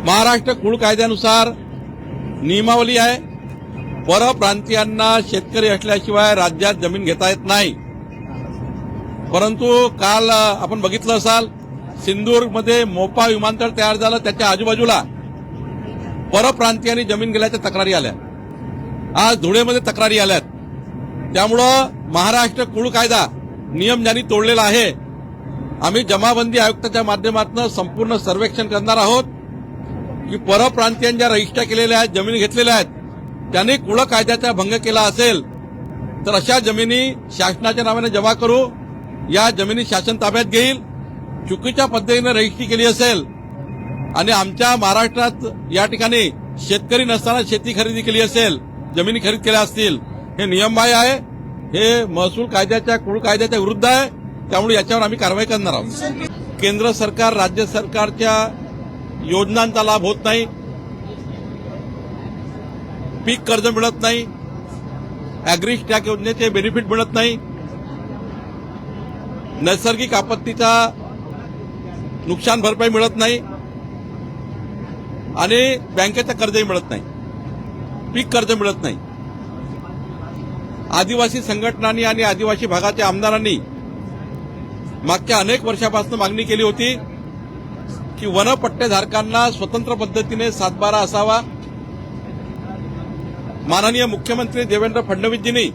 महाराष्ट्र कुळ कायद्यानुसार नियमावली आहे, परप्रांतीयांना शेतकरी असल्याशिवाय राज्यात जमीन घेता येत नाही। परंतु काल आपण बघितलं असाल, सिंदूरमध्ये मोपा विमानतळ तयार झालं, त्याच्या आजूबाजूला परप्रांतीयांनी जमीन गेल्याच्या तक्रारी आल्या। आज धुळेमध्ये तक्रारी आल्यात। त्यामुळं महाराष्ट्र कुळ कायदा नियम ज्यांनी तोडलेला आहे, आम्ही जमाबंदी आयुक्ताच्या माध्यमातून संपूर्ण सर्वेक्षण करणार आहोत की परप्रांतीयांच्या रजिस्ट्र्या केलेल्या आहेत, जमीन घेतलेल्या आहेत, त्यांनी कुळ कायद्याचा भंग केला असेल तर अशा जमिनी शासनाच्या नावाने जमा करू, या जमिनी शासन ताब्यात घेईल। चुकीच्या पद्धतीने रजिस्ट्री केली असेल आणि आमच्या महाराष्ट्रात या ठिकाणी शेतकरी नसताना शेती खरेदी केली असेल, जमिनी खरेदी केल्या असतील, हे नियमबाह्य आहे, हे महसूल कायद्याच्या कुळ कायद्याच्या विरुद्ध आहे। त्यामुळे याच्यावर आम्ही कारवाई करणार आहोत। केंद्र सरकार राज्य सरकारच्या योजनांचा लाभ होत नाही, पीक कर्ज मिळत नाही, अॅग्री स्टॅक योजनेचे बेनिफिट मिळत नाही, नैसर्गिक आपत्तीचा नुकसान भरपाई मिळत नाही आणि बँकेचं कर्जही मिळत नाही, पीक कर्ज मिळत नाही। आदिवासी संघटनांनी आणि आदिवासी भागाच्या आमदारांनी मागच्या अनेक वर्षापासून मागणी केली होती की वनपट्टेधारकांना स्वतंत्र पद्धतीने सातबारा असावा। माननीय मुख्यमंत्री देवेंद्र फडणवीसजींनी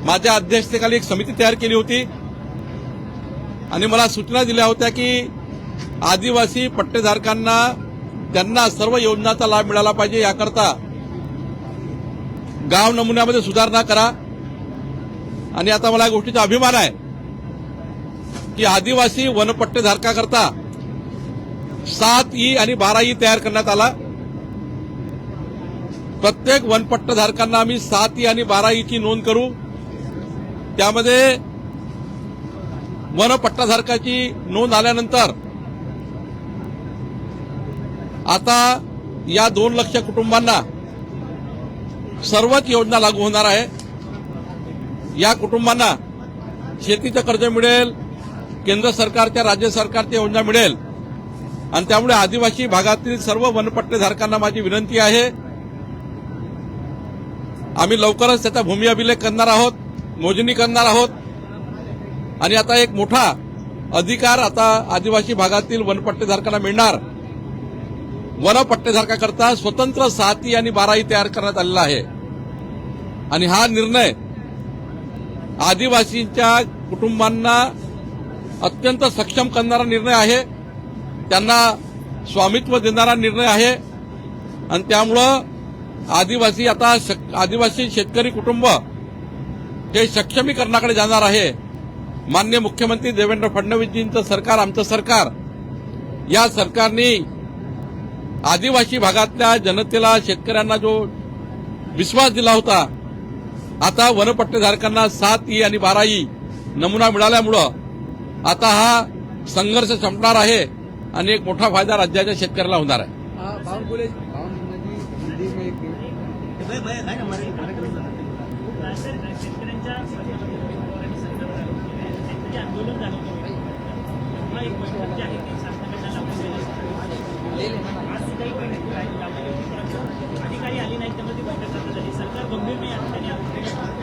माझ्या अध्यक्षतेखाली एक समिती तयार केली होती आणि मला सूचना दिल्या होत्या की आदिवासी पट्टेधारकांना त्यांना सर्व योजनांचा लाभ मिळाला पाहिजे, याकरता गाव नमुन्यामध्ये सुधारणा करा। आणि आता मला या गोष्टीचा अभिमान आहे की आदिवासी वनपट्टेधारकाकरता 7E आणि 12E तयार करण्यात आला। प्रत्येक वनपट्टेधारकांना आम्ही 7E आणि 12Eची नोंद करू। त्यामध्ये वनपट्टाधारकाची नोंद आल्यानंतर आता या 2 लाख कुटुंबांना सर्वच योजना लागू होणार आहे। या कुटुंबांना शेतीचं कर्ज मिळेल, केंद्र सरकारच्या राज्य सरकारच्या योजना मिळेल आणि त्यामुळे आदिवासी भागातील सर्व वनपट्टेधारकांना माझी विनंती आहे, आम्ही लवकरच त्याचा भूमी अभिलेख करणार आहोत, मोजणी करणार आहोत आणि आता एक मोठा अधिकार आता आदिवासी भागातील वनपट्टेधारकांना मिळणार। वनपट्टेधारकाकरता स्वतंत्र 7E आणि 12E तयार करण्यात आलेला आहे आणि हा निर्णय आदिवासींच्या कुटुंबांना अत्यंत सक्षम करणारा निर्णय आहे, त्यांना स्वामित्व देणारा निर्णय आहे आणि त्यामुळं आदिवासी शेतकरी कुटुंब हे सक्षमीकरणाकडे जाणार आहे। माननीय मुख्यमंत्री देवेंद्र फडणवीसजींचं सरकार, आमचं सरकार, या सरकारने आदिवासी भागातल्या जनतेला, शेतकऱ्यांना जो विश्वास दिला होता, आता वनपट्टेधारकांना 7E आणि 12E नमुना मिळाल्यामुळं आता हा संघर्ष संपणार आहे आणि एक मोठा फायदा राज्याच्या शेतकऱ्याला होणार आहे।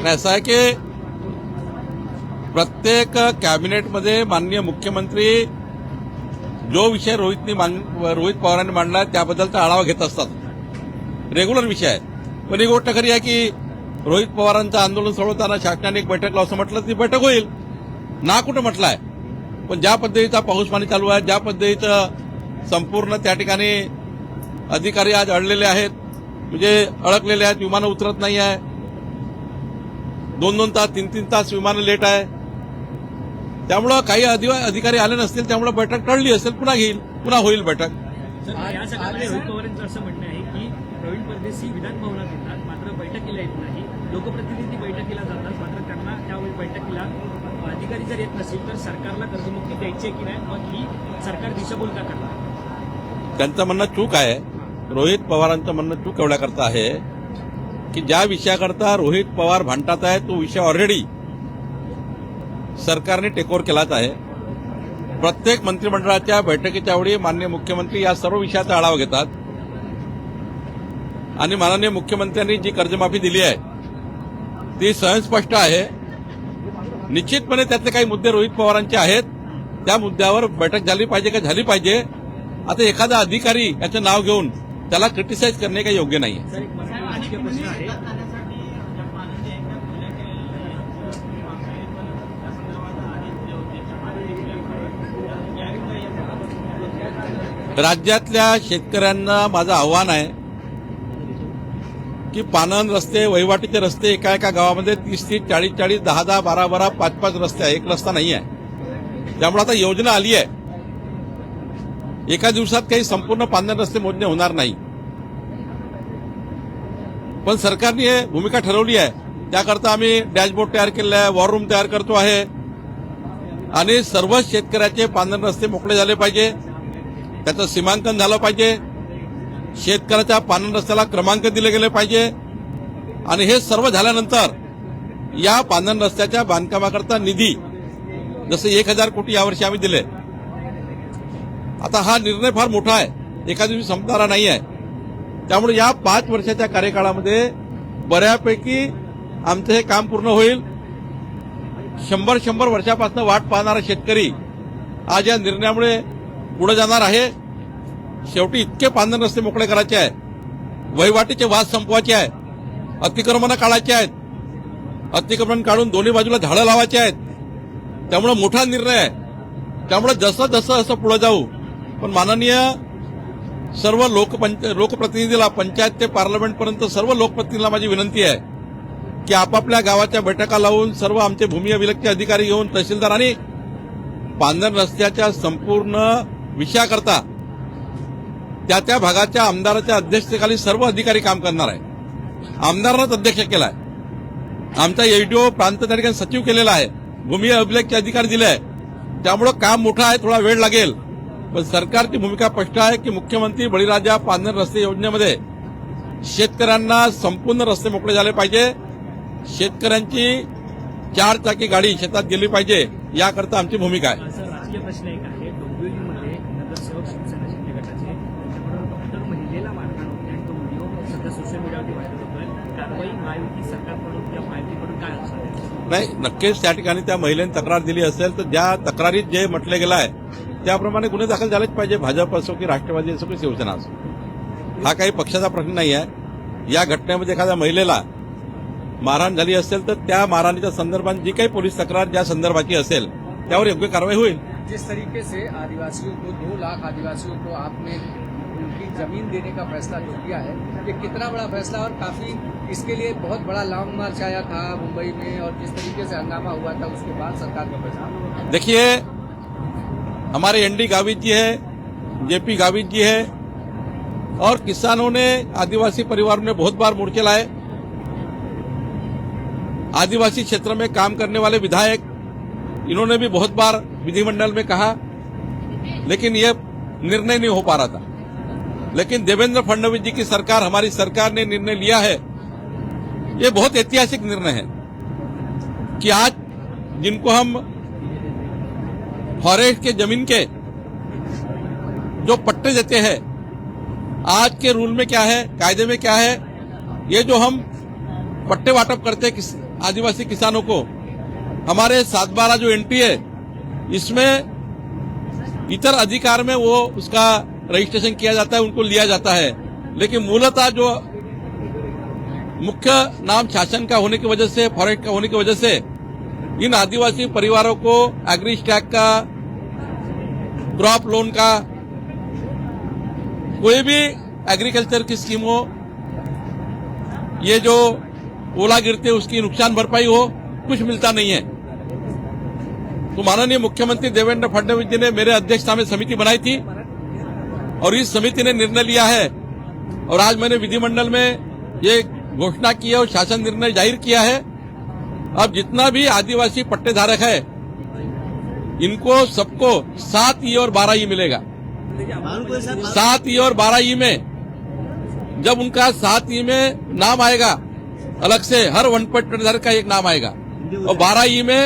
ऐसा है कि प्रत्येक कॅबिनेटमध्ये माननीय मुख्यमंत्री जो विषय रोहित पवारांनी मांडला त्याबद्दलचा आढावा घेत असतात, रेग्युलर विषय आहे। पण ही गोष्ट खरी आहे की रोहित पवारांचं आंदोलन सोडवताना शासनाने एक बैठक लावू असं म्हटलं, ती बैठक होईल ना, कुठं म्हटलंय। पण ज्या पद्धतीचा पाऊस पाणी चालू आहे, ज्या पद्धतीचं संपूर्ण त्या ठिकाणी अधिकारी आज अडलेले आहेत, म्हणजे अडकलेले आहेत, विमानं उतरत नाही आहे, 2-2 तास 3-3 तास विमानं लेट आहे, त्यामुळं काही अधिकारी आले नसतील, त्यामुळे बैठक टळली असेल, पुन्हा होईल बैठक। या सगळ्यामध्ये रोहित पवारांचं असं म्हणणं आहे की प्रवीण परदेशी विधान भवनात येतात, मात्र बैठकीला येत नाही, लोकप्रतिनिधी बैठकीला जातात, मात्र त्यांना त्यावेळी बैठकीला अधिकारी जर येत नसेल तर सरकारला कर्जमुक्ती द्यायची की नाही, मग ही सरकार दिशाभूल का करणार? त्यांचं म्हणणं चूक आहे। रोहित पवारांचं म्हणणं चूक एवढ्याकरता आहे की ज्या विषयाकरता रोहित पवार भांडतात आहे तो विषय ऑलरेडी सरकारने टेकओव्हर केलाच आहे प्रत्येक मंत्रिमंडळाच्या बैठकीच्या वेळी माननीय मुख्यमंत्री या सर्व विषयाचा आढावा घेतात आणि माननीय मुख्यमंत्र्यांनी जी कर्जमाफी दिली आहे ती स्वयंस्पष्ट आहे. निश्चितपणे त्यातले काही मुद्दे रोहित पवारांचे आहेत, त्या मुद्द्यावर बैठक झाली पाहिजे का झाली पाहिजे. आता एखादा अधिकारी याचं नाव घेऊन त्याला क्रिटिसाइज करणे काही योग्य नाही. सर, एक राजकीय प्रश्न आहे. राज्यातल्या शेतकऱ्यांना माझं आव्हान आहे की पानन रस्ते, वहिवाटीचे रस्ते एका एका गावामध्ये 30-30, 40-40, 10-10, 12-12, 5-5 रस्ते आहे, एक रस्ता नाही आहे. त्यामुळे आता योजना आली आहे. एका दिवसात काही संपूर्ण पानन रस्ते मोजणे होणार नाही, पण सरकारने हे भूमिका ठरवली आहे. त्याकरता आम्ही डॅशबोर्ड तयार केलेला आहे, वॉर रूम तयार करतो आहे आणि सर्व शेतकऱ्याचे पानन रस्ते मोकळे झाले पाहिजे, त्याचं सीमांकन झालं पाहिजे, शेतकऱ्याच्या पानन रस्त्याला क्रमांक दिले गेले पाहिजे आणि हे सर्व झाल्यानंतर या पानन रस्त्याच्या बांधकामाकरता निधी जसे 1,000 कोटी यावर्षी आम्ही दिले. आता हा निर्णय फार मोठा आहे, एका दिवशी संपणारा नाही आहे. त्यामुळे या 5 वर्षाच्या कार्यकाळामध्ये बऱ्यापैकी आमचं हे काम पूर्ण होईल. 100 वर्षापासून वाट पाहणारा शेतकरी आज या निर्णयामुळे पुढे जाणार आहे. शेवटी इतके पानन रस्ते मोकळे करायचे आहे, वहिवाटीचे वाद संपवायचे आहे, अतिक्रमणं काढायचे आहेत, अतिक्रमण काढून दोन्ही बाजूला झाडं लावायचे आहेत. त्यामुळे मोठा निर्णय आहे. त्यामुळे जसं जसं असं पुढे जाऊ, पण माननीय सर्व लोकप्रतिनिधीला पंचायत ते पार्लमेंटपर्यंत सर्व लोकप्रतिनिधीला माझी विनंती आहे की आपापल्या गावाच्या बैठका लावून सर्व आमचे भूमी अभिलेखचे अधिकारी घेऊन तहसीलदार आणि पानन रस्त्याच्या संपूर्ण विषयाकरता त्या भागाच्या आमदाराच्या अध्यक्षतेखाली सर्व अधिकारी काम करणार आहे. आमदारांनाच अध्यक्ष केला आहे, आमचा एडीओ प्रांत त्या ठिकाणी सचिव केलेला आहे, भूमी अभिलेखचे अधिकारी दिले आहे. त्यामुळे काम मोठं आहे, थोडा वेळ लागेल, पण सरकारची भूमिका स्पष्ट आहे की मुख्यमंत्री बळीराजा पानन रस्ते योजनेमध्ये शेतकऱ्यांना संपूर्ण रस्ते मोकळे झाले पाहिजे, शेतकऱ्यांची 4 चाकी गाडी शेतात गेली पाहिजे, याकरता आमची भूमिका आहे. सर, राजकीय प्रश्न एक आहे. डोंबिवलीमध्ये नगरसेवक शिवसेना शिंदे गटाचे त्यांच्याकडून डॉक्टर महिलेला मारहाण होते आणि तो व्हिडिओ सध्या सोशल मीडियावरती व्हायरल होतोय. कारवाई महायुती सरकारकडून या महायुतीकडून काय असणार आहे? नाही, नक्कीच त्या ठिकाणी त्या महिलेने तक्रार दिली असेल तर ज्या तक्रारीत जे म्हटलं गेलं आहे त्याप्रमाणे गुन्हे दाखल झालेच पाहिजे. भाजप असो की राष्ट्रवादी असो की शिवसेना असो, हा काही पक्षाचा प्रश्न नाही आहे. या घटनेमध्ये एखाद्या महिलेला मारहाण झाली असेल तर त्या मारहाणीच्या संदर्भात जी काही पोलीस तक्रार ज्या संदर्भाची असेल त्यावर योग्य कारवाई होईल. जिस तरीके से आदिवासियों को 2 लाख आदिवासियों को आपने उनकी जमीन देने का फैसला जो किया है, ये कितना बड़ा फैसला और काफी इसके लिए बहुत बड़ा लॉन्ग मार्च आया था मुंबई में और जिस तरीके से हंगामा हुआ था उसके बाद सरकार का फैसला. देखिए, हमारे एनडी गावित जी है, जेपी गावित जी है और किसानों ने, आदिवासी परिवारों ने बहुत बार मोर्चे लाए. आदिवासी क्षेत्र में काम करने वाले विधायक, इन्होंने भी बहुत बार विधिमंडल में कहा, लेकिन ये निर्णय नहीं हो पा रहा था. लेकिन देवेंद्र फडणवीस जी की सरकार, हमारी सरकार ने निर्णय लिया है. ये बहुत ऐतिहासिक निर्णय है कि आज जिनको हम फॉरेस्ट के जमीन के जो पट्टे देते हैं, आज के रूल में क्या है, कायदे में क्या है, ये जो हम पट्टे वाटप करते हैं आदिवासी किसानों को, हमारे 7/12 जो एंट्री है इसमें इतर अधिकार में वो उसका रजिस्ट्रेशन किया जाता है, उनको लिया जाता है. लेकिन मूलतः जो मुख्य नाम शासन का होने की वजह से, फॉरेस्ट का होने की वजह से इन आदिवासी परिवारों को एग्री स्टैक का, क्रॉप लोन का, कोई भी एग्रीकल्चर की स्कीम हो, ये जो ओला गिरते उसकी नुकसान भरपाई हो, कुछ मिलता नहीं है. तो माननीय मुख्यमंत्री देवेंद्र फडणवीस जी ने मेरे अध्यक्षता में समिति बनाई थी और इस समिति ने निर्णय लिया है और आज मैंने विधिमंडल में ये घोषणा की है और शासन निर्णय जाहिर किया है. अब जितना भी आदिवासी पट्टेधारक है इनको सबको 7E और 12E मिलेगा. 7E और 12E में जब उनका 7E में नाम आएगा अलग से, हर वन पट्टेधारक का एक नाम आएगा और 12E में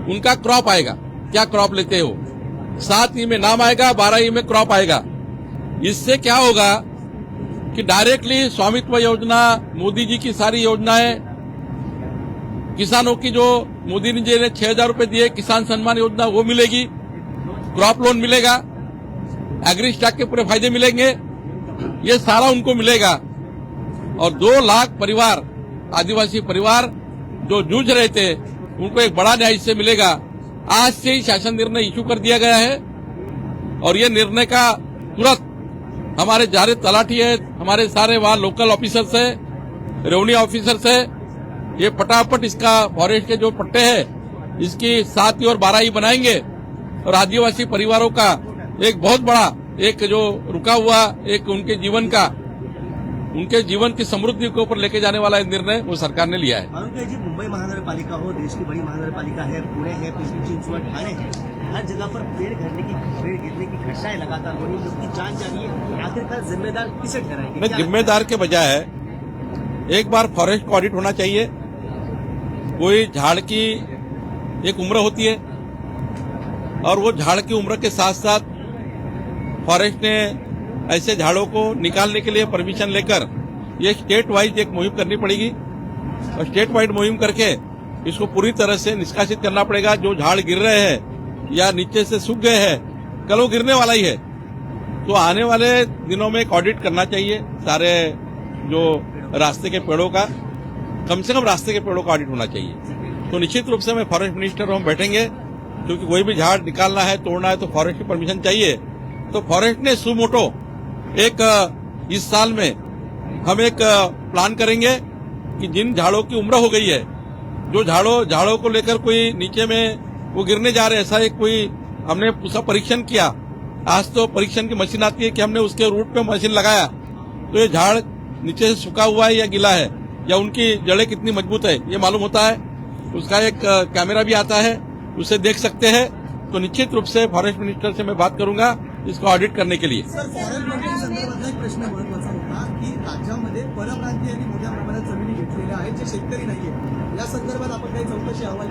उनका क्रॉप आएगा, क्या क्रॉप लेते हो. 7E में नाम आएगा, 12E में क्रॉप आएगा। इससे क्या होगा कि डायरेक्टली स्वामित्व योजना, मोदी जी की सारी योजनाएं, किसानों की जो मोदी जी ने 6,000 रुपए दिए, किसान सम्मान योजना वो मिलेगी, क्रॉप लोन मिलेगा, एग्री स्टॉक के पूरे फायदे मिलेंगे, ये सारा उनको मिलेगा। और 2 लाख परिवार, आदिवासी परिवार जो जूझ रहे थे, उनको एक बड़ा न्याय इससे मिलेगा। आज से ही शासन निर्णय इशू कर दिया गया है और ये निर्णय का तुरंत हमारे सारे तलाठी है, हमारे सारे वहां लोकल ऑफिसर्स है, रेवेन्यू ऑफिसर्स है, ये फटाफट इसका फॉरेस्ट के जो पट्टे हैं इसकी 7E और 12E बनाएंगे और आदिवासी परिवारों का एक बहुत बड़ा एक जो रुका हुआ एक उनके जीवन की समृद्धि के ऊपर लेके जाने वाला निर्णय वो सरकार ने लिया है। अरुण जी, मुंबई महानगरपालिका हो, देश की बड़ी महानगरपालिका है, पुणे है, पिंपरी चिंचवड, ठाणे है, हर जगह पर पेड़ गिरने की घटनाएं लगातार हो रही है, उसकी जांच जारी है। आखिरकार जिम्मेदार किसे ठहराएंगे? जिम्मेदार के बजाय एक बार फॉरेस्ट का ऑडिट होना चाहिए। कोई झाड़ की एक उम्र होती है और वो झाड़ की उम्र के साथ साथ फॉरेस्ट ने ऐसे झाड़ों को निकालने के लिए परमिशन लेकर ये स्टेट वाइज एक मुहिम करनी पड़ेगी और स्टेट वाइड मुहिम करके इसको पूरी तरह से निष्कासित करना पड़ेगा। जो झाड़ गिर रहे हैं या नीचे से सूख गए हैं, कल वो गिरने वाला ही है, तो आने वाले दिनों में एक ऑडिट करना चाहिए सारे जो रास्ते के पेड़ों का, कम से कम रास्ते के पेड़ों का ऑडिट होना चाहिए। तो निश्चित रूप से मैं फॉरेस्ट मिनिस्टर हम बैठेंगे, क्योंकि कोई भी झाड़ निकालना है, तोड़ना है तो फॉरेस्ट की परमिशन चाहिए। तो फॉरेस्ट ने सुमोटो एक इस साल में हम एक प्लान करेंगे कि जिन झाड़ों की उम्र हो गई है, जो झाड़ों को लेकर कोई नीचे में वो गिरने जा रहे, ऐसा एक कोई हमने उसका परीक्षण किया। आज तो परीक्षण की मशीन आती है कि हमने उसके रूट पे मशीन लगाया तो ये झाड़ नीचे से सूखा हुआ है या गीला है या उनकी जड़ें कितनी मजबूत है ये मालूम होता है। उसका एक कैमरा भी आता है, उसे देख सकते हैं। तो निश्चित रूप से फॉरेस्ट मिनिस्टर से मैं बात करूंगा इसको ऑडिट करने के लिए। सर, फॉरेस्ट मंत्री संदर्भातला एक प्रश्न महत्वाचा होता की राज्यामध्ये परप्रांतीयांनी मोठ्या प्रमाणात जमिनी घेतलेल्या आहेत जे शेतकरी नाहीये, या संदर्भात आपण काही चौकशी अहवाल